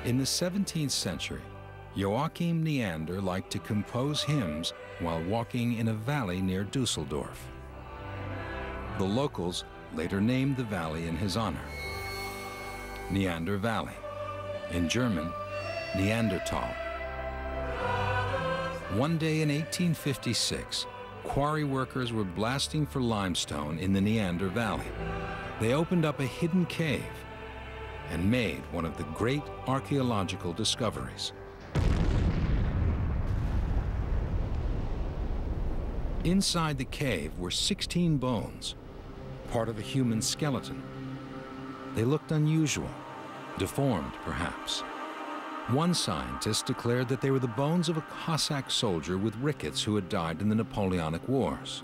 In the 17th century, Joachim Neander liked to compose hymns while walking in a valley near Dusseldorf. The locals later named the valley in his honor, Neander Valley, in German, Neanderthal. One day in 1856, quarry workers were blasting for limestone in the Neander Valley. They opened up a hidden cave and made one of the great archaeological discoveries. Inside the cave were 16 bones, part of a human skeleton. They looked unusual, deformed perhaps. One scientist declared that they were the bones of a Cossack soldier with rickets who had died in the Napoleonic Wars.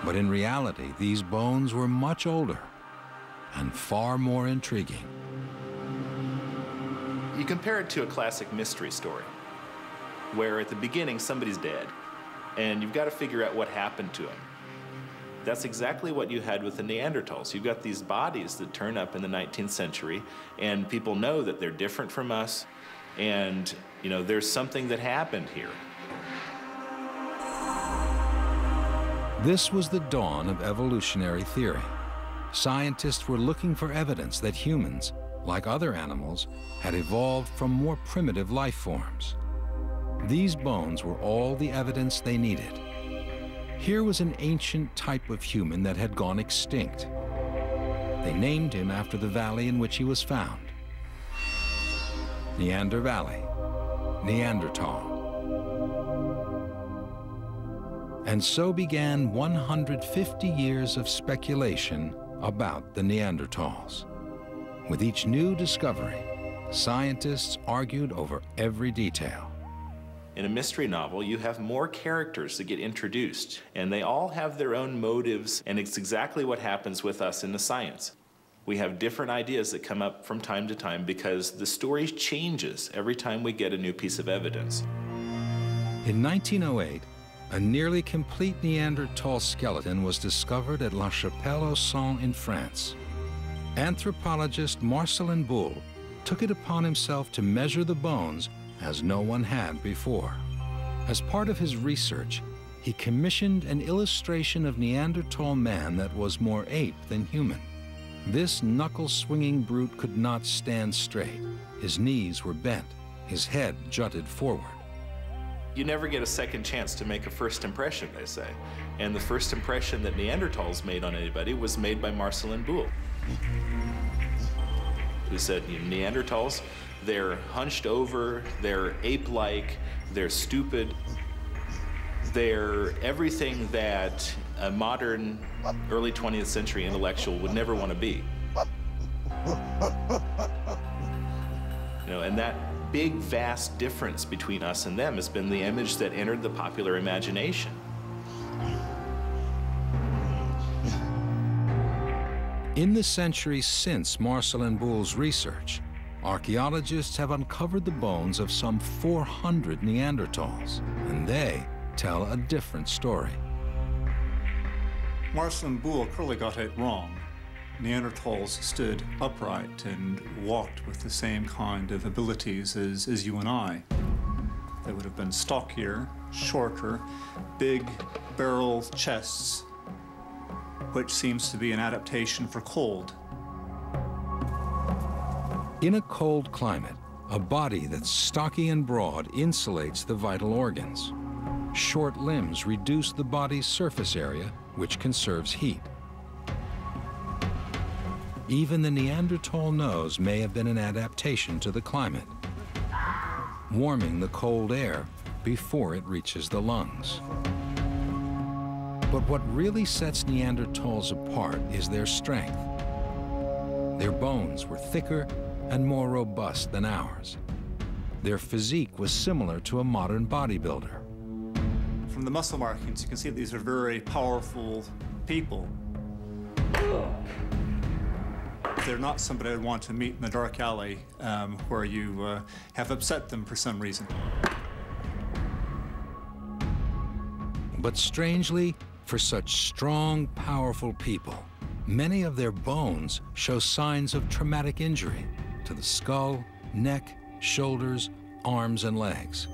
But in reality, these bones were much older and far more intriguing. You compare it to a classic mystery story, where at the beginning somebody's dead, and you've got to figure out what happened to him. That's exactly what you had with the Neanderthals. You've got these bodies that turn up in the 19th century, and people know that they're different from us, and there's something that happened here. This was the dawn of evolutionary theory. Scientists were looking for evidence that humans, like other animals, had evolved from more primitive life forms. These bones were all the evidence they needed. Here was an ancient type of human that had gone extinct. They named him after the valley in which he was found. Neander Valley, Neanderthal. And so began 150 years of speculation about the Neanderthals. With each new discovery, scientists argued over every detail. In a mystery novel, you have more characters that get introduced, and they all have their own motives, and it's exactly what happens with us in the science. We have different ideas that come up from time to time because the story changes every time we get a new piece of evidence. In 1908, a nearly complete Neanderthal skeleton was discovered at La Chapelle-aux-Saints in France. Anthropologist Marcelin Boule took it upon himself to measure the bones as no one had before. As part of his research, he commissioned an illustration of Neanderthal man that was more ape than human. This knuckle-swinging brute could not stand straight. His knees were bent, his head jutted forward. You never get a second chance to make a first impression, they say. And the first impression that Neanderthals made on anybody was made by Marcelin Boule, who said, Neanderthals, they're hunched over, they're ape-like, they're stupid, they're everything that a modern early 20th century intellectual would never want to be. And that big, vast difference between us and them has been the image that entered the popular imagination. In the centuries since Marcelin Boule's research, archaeologists have uncovered the bones of some 400 Neanderthals, and they tell a different story. Marcelin Boule clearly got it wrong. Neanderthals stood upright and walked with the same kind of abilities as you and I. They would have been stockier, shorter, big barrel chests, which seems to be an adaptation for cold. In a cold climate, a body that's stocky and broad insulates the vital organs. Short limbs reduce the body's surface area, which conserves heat. Even the Neanderthal nose may have been an adaptation to the climate, warming the cold air before it reaches the lungs. But what really sets Neanderthals apart is their strength. Their bones were thicker and more robust than ours. Their physique was similar to a modern bodybuilder. From the muscle markings, you can see that these are very powerful people. They're not somebody I'd want to meet in the dark alley where you have upset them for some reason. But strangely, for such strong, powerful people, many of their bones show signs of traumatic injury, to the skull, neck, shoulders, arms, and legs.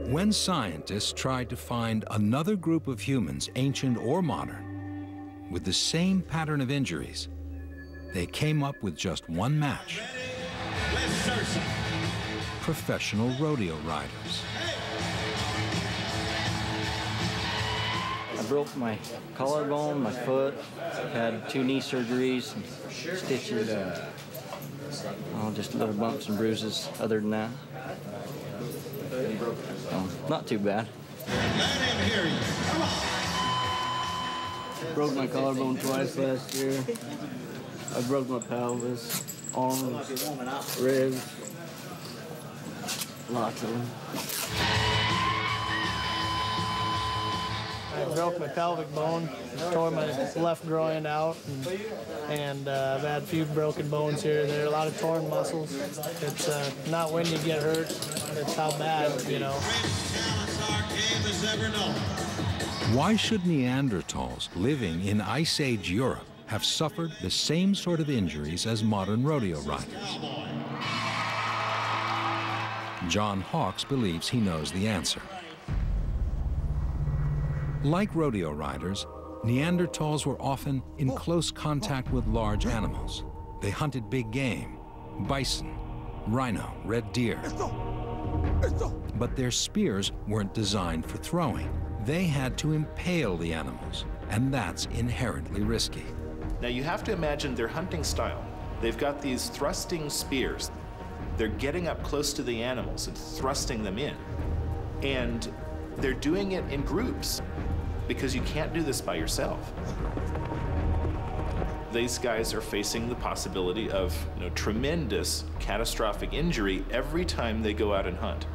When scientists tried to find another group of humans, ancient or modern, with the same pattern of injuries, they came up with just one match: professional rodeo riders. I broke my collarbone, my foot, had 2 knee surgeries, and stitches, just little bumps and bruises other than that. Not too bad. Broke my collarbone twice last year. I broke my pelvis, arms, ribs, lots of them. I broke my pelvic bone, tore my left groin out, and I've had a few broken bones here and there, a lot of torn muscles. It's not when you get hurt, it's how bad, you know. Why should Neanderthals living in Ice Age Europe have suffered the same sort of injuries as modern rodeo riders? John Hawkes believes he knows the answer. Like rodeo riders, Neanderthals were often in close contact with large animals. They hunted big game, bison, rhino, red deer. But their spears weren't designed for throwing. They had to impale the animals, and that's inherently risky. Now you have to imagine their hunting style. They've got these thrusting spears. They're getting up close to the animals and thrusting them in. And they're doing it in groups, because you can't do this by yourself. These guys are facing the possibility of tremendous catastrophic injury every time they go out and hunt.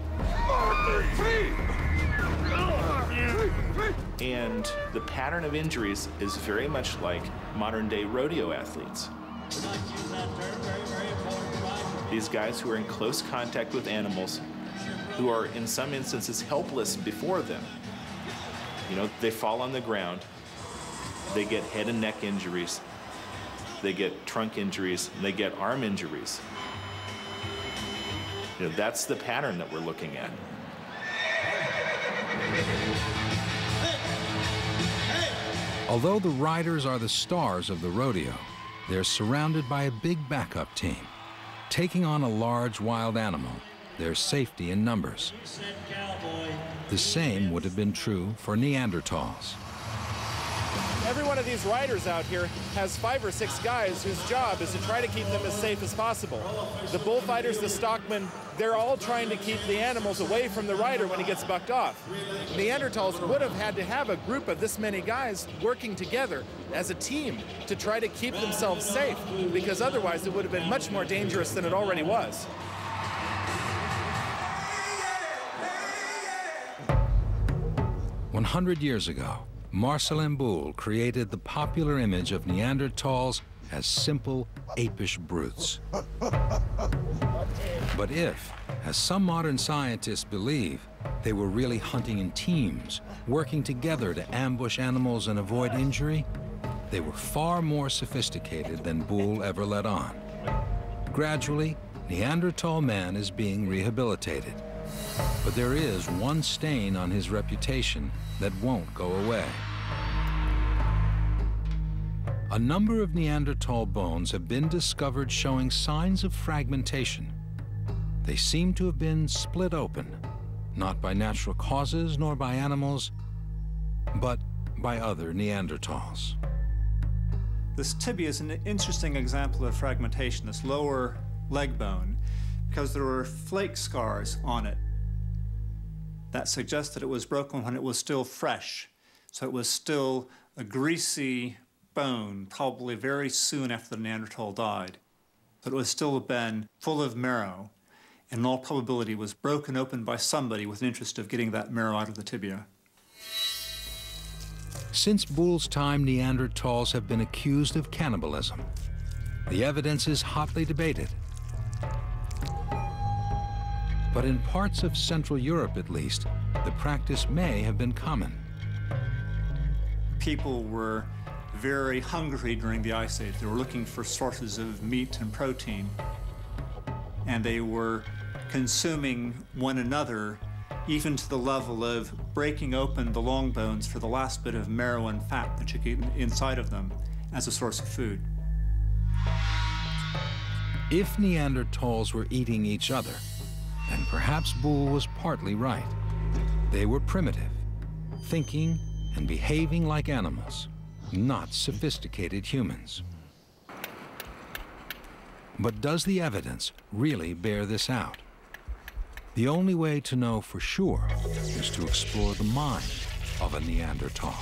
And the pattern of injuries is very much like modern-day rodeo athletes. These guys who are in close contact with animals, who are in some instances helpless before them. They fall on the ground, they get head and neck injuries, they get trunk injuries, and they get arm injuries. That's the pattern that we're looking at. Although the riders are the stars of the rodeo, they're surrounded by a big backup team. Taking on a large wild animal, there's safety in numbers. The same would have been true for Neanderthals. Every one of these riders out here has 5 or 6 guys whose job is to try to keep them as safe as possible. The bullfighters, the stockmen, they're all trying to keep the animals away from the rider when he gets bucked off. Neanderthals would have had to have a group of this many guys working together as a team to try to keep themselves safe, because otherwise it would have been much more dangerous than it already was. "100 years ago, Marcel Boule created the popular image of Neanderthals as simple, apish brutes. But if, as some modern scientists believe, they were really hunting in teams, working together to ambush animals and avoid injury, they were far more sophisticated than Boule ever let on. Gradually, Neanderthal man is being rehabilitated. But there is one stain on his reputation that won't go away. A number of Neanderthal bones have been discovered showing signs of fragmentation. They seem to have been split open, not by natural causes nor by animals, but by other Neanderthals. This tibia is an interesting example of fragmentation, this lower leg bone, because there were flake scars on it that suggest that it was broken when it was still fresh. So it was still a greasy bone, probably very soon after the Neanderthal died. But it was still been full of marrow, and in all probability was broken open by somebody with an interest of getting that marrow out of the tibia. Since Boule's time, Neanderthals have been accused of cannibalism. The evidence is hotly debated. But in parts of Central Europe, at least, the practice may have been common. People were very hungry during the Ice Age. They were looking for sources of meat and protein, and they were consuming one another, even to the level of breaking open the long bones for the last bit of marrow and fat that you get inside of them as a source of food. If Neanderthals were eating each other, then perhaps Boole was partly right. They were primitive, thinking and behaving like animals, not sophisticated humans. But does the evidence really bear this out? The only way to know for sure is to explore the mind of a Neanderthal.